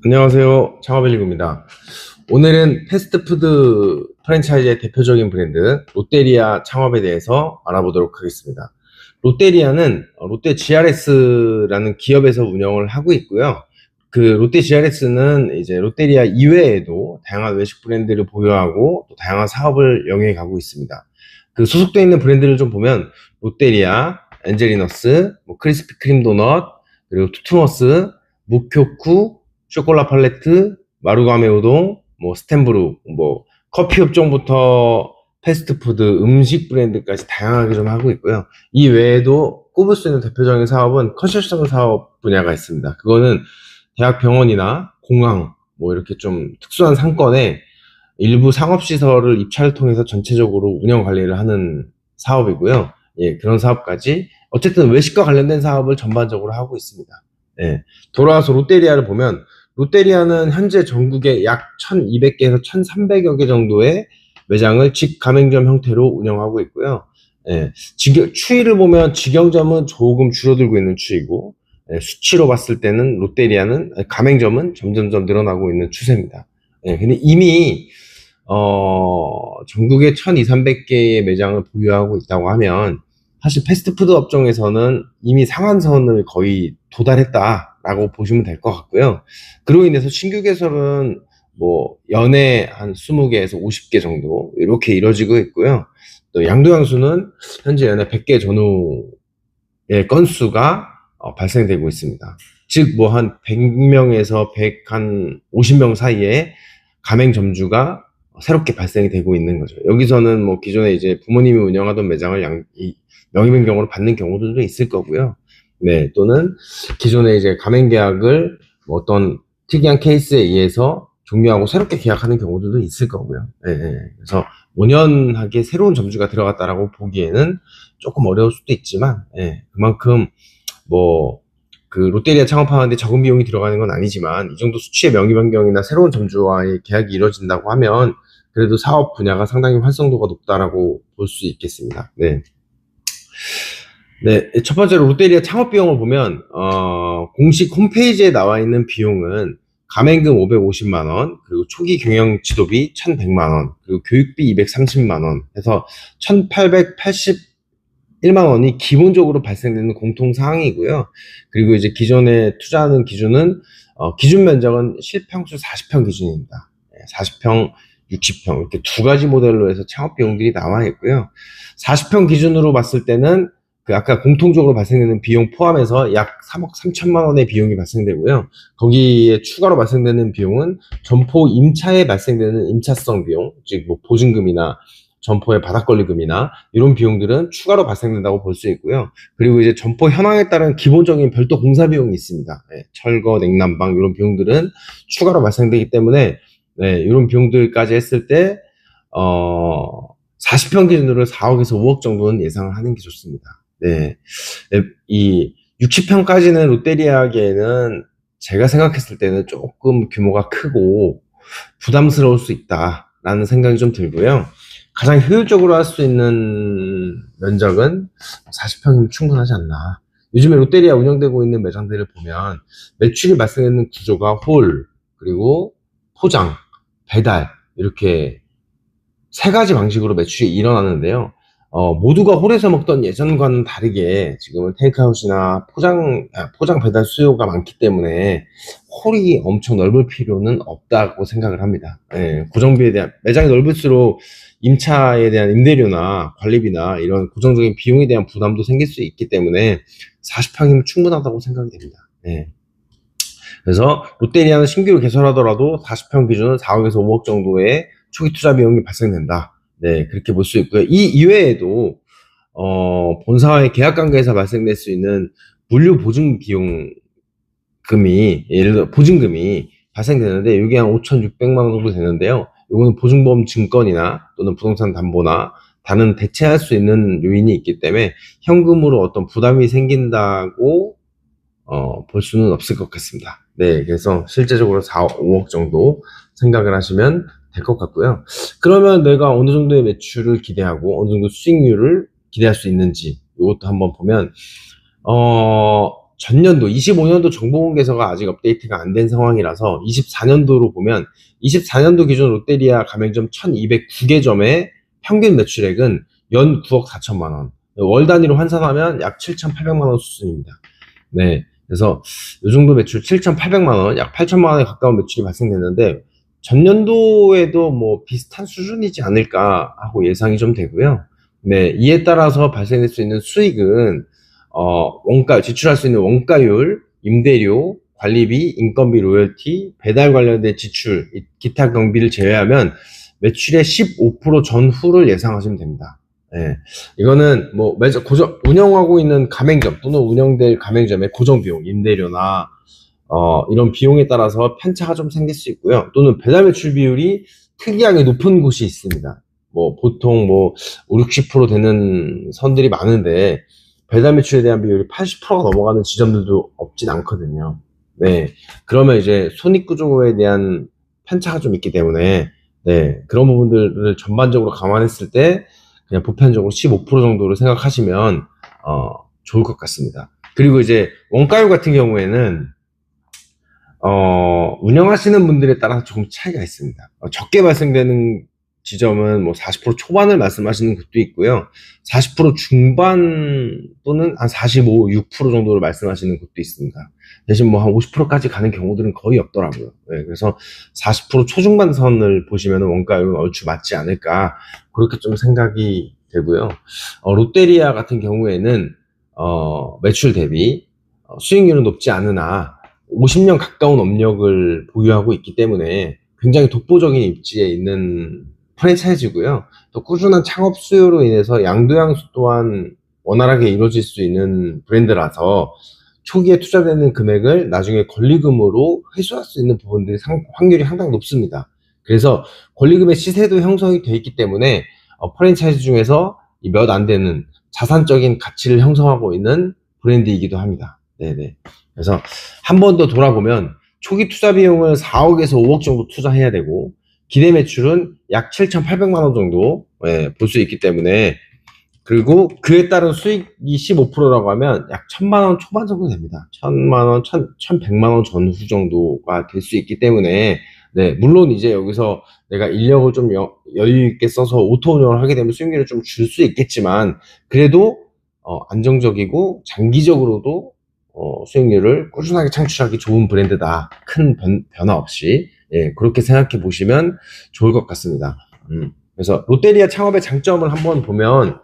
안녕하세요. 창업일리고입니다. 오늘은 패스트푸드 프랜차이즈의 대표적인 브랜드 롯데리아 창업에 대해서 알아보도록 하겠습니다. 롯데리아는 롯데 GRS라는 기업에서 운영을 하고 있고요. 그 롯데 GRS는 이제 롯데리아 이외에도 다양한 외식 브랜드를 보유하고 또 다양한 사업을 영위해 가고 있습니다. 그 소속되어 있는 브랜드를 좀 보면 롯데리아, 엔젤리너스, 크리스피 크림 도넛, 그리고 투투머스, 무쿄쿠, 쇼콜라 팔레트, 마루가메 우동, 스템브루, 커피 업종부터 패스트푸드, 음식 브랜드까지 다양하게 좀 하고 있고요. 이 외에도 꼽을 수 있는 대표적인 사업은 컨설팅 사업 분야가 있습니다. 그거는 대학 병원이나 공항, 이렇게 좀 특수한 상권에 일부 상업시설을 입찰을 통해서 전체적으로 운영 관리를 하는 사업이고요. 예, 그런 사업까지. 어쨌든 외식과 관련된 사업을 전반적으로 하고 있습니다. 예, 돌아와서 롯데리아를 보면, 롯데리아는 현재 전국에 약 1200개에서 1300여 개 정도의 매장을 직가맹점 형태로 운영하고 있고요. 예, 추이를 보면 직영점은 조금 줄어들고 있는 추이고, 예, 수치로 봤을 때는 롯데리아는, 가맹점은 점점점 늘어나고 있는 추세입니다. 예, 근데 이미 전국에 1200~1300개의 매장을 보유하고 있다고 하면 사실 패스트푸드 업종에서는 이미 상한선을 거의 도달했다라고 보시면 될 것 같고요. 그로 인해서 신규 개설은 연에 한 20개에서 50개 정도 이렇게 이루어지고 있고요. 또 양도양수는 현재 연에 100개 전후의 건수가 발생되고 있습니다. 즉 한 100명에서 50명 사이에 가맹점주가 새롭게 발생이 되고 있는 거죠. 여기서는 기존에 이제 부모님이 운영하던 매장을 명의 변경으로 받는 경우들도 있을 거고요. 네, 또는 기존에 이제 가맹 계약을 어떤 특이한 케이스에 의해서 종료하고 새롭게 계약하는 경우들도 있을 거고요. 네, 네. 그래서 5년하게 새로운 점주가 들어갔다라고 보기에는 조금 어려울 수도 있지만, 네, 그만큼 그 롯데리아 창업하는데 적은 비용이 들어가는 건 아니지만 이 정도 수치의 명의 변경이나 새로운 점주와의 계약이 이루어진다고 하면 그래도 사업 분야가 상당히 활성도가 높다라고 볼 수 있겠습니다. 네. 네, 첫 번째로 롯데리아 창업 비용을 보면 공식 홈페이지에 나와 있는 비용은 가맹금 550만 원, 그리고 초기 경영 지도비 1,100만 원, 그리고 교육비 230만 원 해서 1,881만 원이 기본적으로 발생되는 공통 사항이고요. 그리고 이제 기존에 투자하는 기준은 기준 면적은 실평수 40평 기준입니다. 40평, 60평 이렇게 두 가지 모델로 해서 창업 비용들이 나와 있고요. 40평 기준으로 봤을 때는 아까 공통적으로 발생되는 비용 포함해서 약 3억 3천만 원의 비용이 발생되고요. 거기에 추가로 발생되는 비용은 점포 임차에 발생되는 임차성 비용, 즉 보증금이나 점포의 바닥권리금이나 이런 비용들은 추가로 발생된다고 볼 수 있고요. 그리고 이제 점포 현황에 따른 기본적인 별도 공사 비용이 있습니다. 네, 철거, 냉난방 이런 비용들은 추가로 발생되기 때문에 네, 이런 비용들까지 했을 때 40평 기준으로 4억에서 5억 정도는 예상을 하는 게 좋습니다. 네, 이 60평까지는 롯데리아에게는 제가 생각했을 때는 조금 규모가 크고 부담스러울 수 있다라는 생각이 좀 들고요. 가장 효율적으로 할 수 있는 면적은 40평이면 충분하지 않나. 요즘에 롯데리아 운영되고 있는 매장들을 보면 매출이 발생하는 구조가 홀, 그리고 포장, 배달 이렇게 세 가지 방식으로 매출이 일어나는데요. 모두가 홀에서 먹던 예전과는 다르게 지금은 테이크아웃이나 포장 배달 수요가 많기 때문에 홀이 엄청 넓을 필요는 없다고 생각을 합니다. 예, 고정비에 대한, 매장이 넓을수록 임차에 대한 임대료나 관리비나 이런 고정적인 비용에 대한 부담도 생길 수 있기 때문에 40평이면 충분하다고 생각이 됩니다. 예. 그래서 롯데리아는 신규로 개설하더라도 40평 기준은 4억에서 5억 정도의 초기 투자 비용이 발생된다. 네, 그렇게 볼 수 있고요. 이 이외에도 본사와의 계약 관계에서 발생될 수 있는 물류 보증 비용금이, 예를 들어 보증금이 발생되는데 이게 한 5,600만 원 정도 되는데요. 이거는 보증보험 증권이나 또는 부동산 담보나 다른 대체할 수 있는 요인이 있기 때문에 현금으로 어떤 부담이 생긴다고 볼 수는 없을 것 같습니다. 네, 그래서 실제적으로 4억, 5억 정도 생각을 하시면 될 것 같고요. 그러면 내가 어느 정도의 매출을 기대하고 어느 정도 수익률을 기대할 수 있는지 이것도 한번 보면 전년도 25년도 정보공개서가 아직 업데이트가 안 된 상황이라서 24년도로 보면 24년도 기준 롯데리아 가맹점 1209개점의 평균 매출액은 연 9억 4천만 원. 월 단위로 환산하면 약 7,800만 원 수준입니다. 네. 그래서 이 정도 매출 7,800만 원, 약 8천만 원에 가까운 매출이 발생됐는데 전년도에도 뭐 비슷한 수준이지 않을까 하고 예상이 좀 되고요. 네, 이에 따라서 발생될 수 있는 수익은 원가 지출할 수 있는 원가율, 임대료, 관리비, 인건비, 로열티, 배달 관련된 지출, 기타 경비를 제외하면 매출의 15% 전후를 예상하시면 됩니다. 예. 이거는 뭐 매장 운영하고 있는 가맹점 또는 운영될 가맹점의 고정 비용, 임대료나 이런 비용에 따라서 편차가 좀 생길 수 있고요. 또는 배달 매출 비율이 특이하게 높은 곳이 있습니다. 뭐 보통 뭐 5, 60% 되는 선들이 많은데 배달 매출에 대한 비율이 80%가 넘어가는 지점들도 없진 않거든요. 네. 그러면 이제 손익구조에 대한 편차가 좀 있기 때문에 네. 그런 부분들을 전반적으로 감안했을 때 그냥 보편적으로 15% 정도로 생각하시면 좋을 것 같습니다. 그리고 이제 원가율 같은 경우에는 운영하시는 분들에 따라서 조금 차이가 있습니다. 적게 발생되는 지점은 뭐 40% 초반을 말씀하시는 곳도 있고요. 40% 중반 또는 한 45, 6% 정도를 말씀하시는 곳도 있습니다. 대신 뭐 한 50%까지 가는 경우들은 거의 없더라고요. 네, 그래서 40% 초중반 선을 보시면 원가율은 얼추 맞지 않을까 그렇게 좀 생각이 되고요. 롯데리아 같은 경우에는 매출 대비 수익률은 높지 않으나 50년 가까운 업력을 보유하고 있기 때문에 굉장히 독보적인 입지에 있는 프랜차이즈고요. 또 꾸준한 창업 수요로 인해서 양도양수 또한 원활하게 이루어질 수 있는 브랜드라서 초기에 투자되는 금액을 나중에 권리금으로 회수할 수 있는 부분들이 확률이 상당히 높습니다. 그래서 권리금의 시세도 형성이 되어 있기 때문에 프랜차이즈 중에서 몇 안 되는 자산적인 가치를 형성하고 있는 브랜드이기도 합니다. 네네. 그래서 한 번 더 돌아보면 초기 투자 비용을 4억에서 5억 정도 투자해야 되고 기대 매출은 약 7,800만 원 정도 볼 수 있기 때문에 그리고 그에 따른 수익이 15%라고 하면 약 1,000만 원 초반 정도 됩니다. 1,000만 원, 1,100만 원 전후 정도가 될 수 있기 때문에 네, 물론 이제 여기서 내가 인력을 좀 여유 있게 써서 오토 운영을 하게 되면 수익률을 좀 줄 수 있겠지만 그래도 안정적이고 장기적으로도 수익률을 꾸준하게 창출하기 좋은 브랜드다. 큰 변화 없이 예, 그렇게 생각해 보시면 좋을 것 같습니다. 그래서 롯데리아 창업의 장점을 한번 보면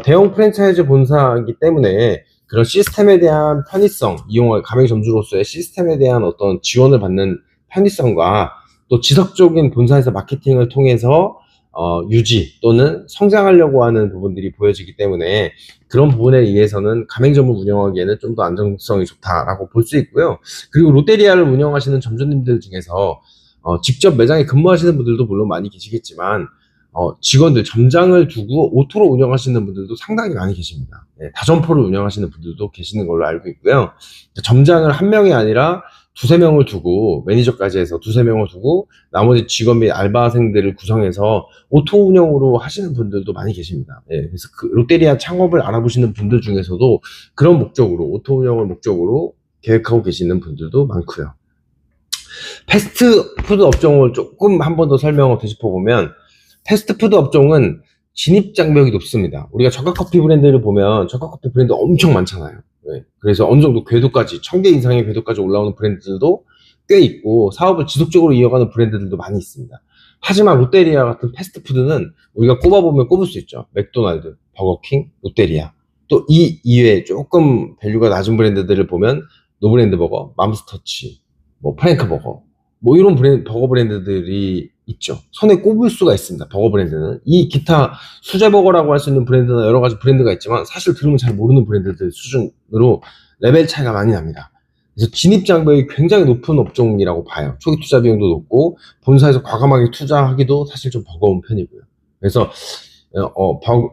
대형 프랜차이즈 본사이기 때문에 그런 시스템에 대한 편의성, 이용할 가맹점주로서의 시스템에 대한 어떤 지원을 받는 편의성과 또 지속적인 본사에서 마케팅을 통해서 유지 또는 성장하려고 하는 부분들이 보여지기 때문에 그런 부분에 의해서는 가맹점을 운영하기에는 좀 더 안정성이 좋다라고 볼 수 있고요. 그리고 롯데리아를 운영하시는 점주님들 중에서 직접 매장에 근무하시는 분들도 물론 많이 계시겠지만 직원들 점장을 두고 오토로 운영하시는 분들도 상당히 많이 계십니다. 네, 다점포를 운영하시는 분들도 계시는 걸로 알고 있고요. 점장을 한 명이 아니라 두세 명을 두고 매니저까지 해서 두세 명을 두고 나머지 직원 및 알바생들을 구성해서 오토 운영으로 하시는 분들도 많이 계십니다. 예, 그래서 그 롯데리아 창업을 알아보시는 분들 중에서도 그런 목적으로 오토 운영을 목적으로 계획하고 계시는 분들도 많고요. 패스트푸드 업종을 조금 한 번 더 설명을 되짚어보면 패스트푸드 업종은 진입장벽이 높습니다. 우리가 저가커피 브랜드를 보면 저가커피 브랜드 엄청 많잖아요. 네. 그래서 어느 정도 궤도까지 1,000개 이상의 궤도까지 올라오는 브랜드들도 꽤 있고 사업을 지속적으로 이어가는 브랜드들도 많이 있습니다. 하지만 롯데리아 같은 패스트푸드는 우리가 꼽아보면 꼽을 수 있죠. 맥도날드, 버거킹, 롯데리아. 또 이 이외에 조금 밸류가 낮은 브랜드들을 보면 노브랜드 버거, 맘스터치, 뭐 프랭크 버거 뭐 이런 버거 브랜드들이 있죠. 손에 꼽을 수가 있습니다. 버거 브랜드는 이 기타 수제버거라고 할 수 있는 브랜드나 여러 가지 브랜드가 있지만 사실 들으면 잘 모르는 브랜드들 수준으로 레벨 차이가 많이 납니다. 그래서 진입장벽이 굉장히 높은 업종이라고 봐요. 초기 투자 비용도 높고 본사에서 과감하게 투자하기도 사실 좀 버거운 편이고요. 그래서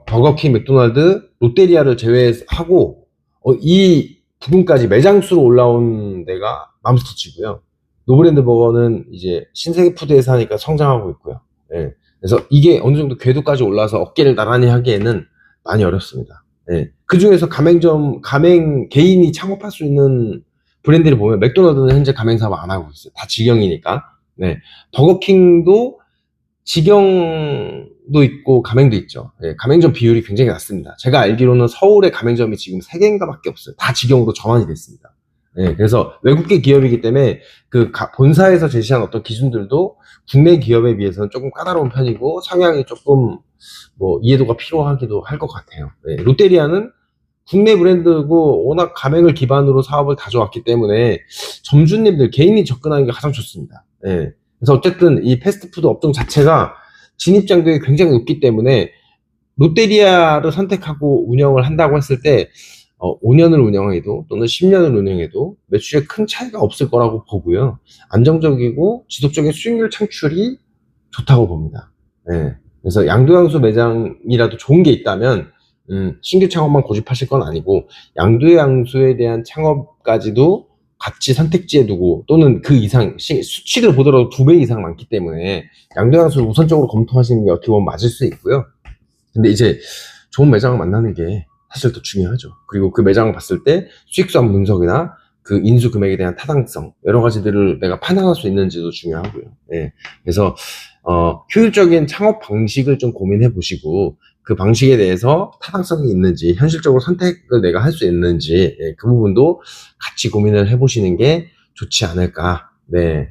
버거킹, 맥도날드, 롯데리아를 제외하고 이 부분까지 매장 수로 올라온 데가 맘스터치고요. 노브랜드 버거는 이제 신세계 푸드에서 하니까 성장하고 있고요. 예. 그래서 이게 어느 정도 궤도까지 올라서 어깨를 나란히 하기에는 많이 어렵습니다. 네. 그 중에서 개인이 창업할 수 있는 브랜드를 보면 맥도날드는 현재 가맹 사업 안 하고 있어요. 다 직영이니까. 네. 버거킹도 직영도 있고 가맹도 있죠. 예, 가맹점 비율이 굉장히 낮습니다. 제가 알기로는 서울에 가맹점이 지금 3개인가 밖에 없어요. 다 직영으로 전환이 됐습니다. 예, 그래서 외국계 기업이기 때문에 본사에서 제시한 어떤 기준들도 국내 기업에 비해서는 조금 까다로운 편이고 성향이 조금 이해도가 필요하기도 할 것 같아요. 예, 롯데리아는 국내 브랜드고 워낙 가맹을 기반으로 사업을 다져왔기 때문에 점주님들 개인이 접근하는 게 가장 좋습니다. 예. 그래서 어쨌든 이 패스트푸드 업종 자체가 진입장벽이 굉장히 높기 때문에 롯데리아를 선택하고 운영을 한다고 했을 때 5년을 운영해도 또는 10년을 운영해도 매출에 큰 차이가 없을 거라고 보고요. 안정적이고 지속적인 수익률 창출이 좋다고 봅니다. 예. 그래서 양도양수 매장이라도 좋은 게 있다면 신규 창업만 고집하실 건 아니고 양도양수에 대한 창업까지도 같이 선택지에 두고 또는 그 이상 수치를 보더라도 2배 이상 많기 때문에 양도양수를 우선적으로 검토하시는 게 어떻게 보면 맞을 수 있고요. 근데 이제 좋은 매장을 만나는 게 사실 더 중요하죠. 그리고 그 매장을 봤을 때 수익성 분석이나 그 인수 금액에 대한 타당성 여러 가지들을 내가 판단할 수 있는지도 중요하고요. 예. 그래서 효율적인 창업 방식을 좀 고민해 보시고 그 방식에 대해서 타당성이 있는지 현실적으로 선택을 내가 할 수 있는지 그 부분도 같이 고민을 해보시는 게 좋지 않을까. 네,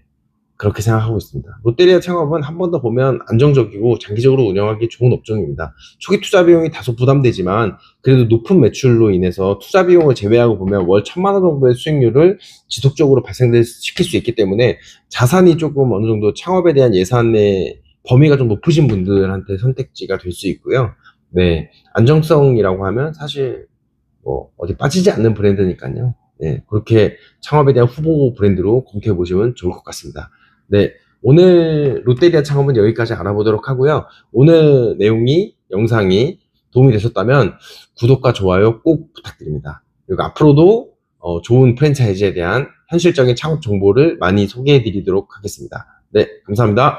그렇게 생각하고 있습니다. 롯데리아 창업은 한 번 더 보면 안정적이고 장기적으로 운영하기 좋은 업종입니다. 초기 투자 비용이 다소 부담되지만 그래도 높은 매출로 인해서 투자 비용을 제외하고 보면 월 1,000만 원 정도의 수익률을 지속적으로 발생시킬 수 있기 때문에 자산이 조금 어느 정도 창업에 대한 예산의 범위가 좀 높으신 분들한테 선택지가 될 수 있고요. 네, 안정성이라고 하면 사실 어디 빠지지 않는 브랜드니까요. 네, 그렇게 창업에 대한 후보 브랜드로 검토해 보시면 좋을 것 같습니다. 네, 오늘 롯데리아 창업은 여기까지 알아보도록 하고요. 오늘 영상이 도움이 되셨다면 구독과 좋아요 꼭 부탁드립니다. 그리고 앞으로도 좋은 프랜차이즈에 대한 현실적인 창업 정보를 많이 소개해 드리도록 하겠습니다. 네, 감사합니다.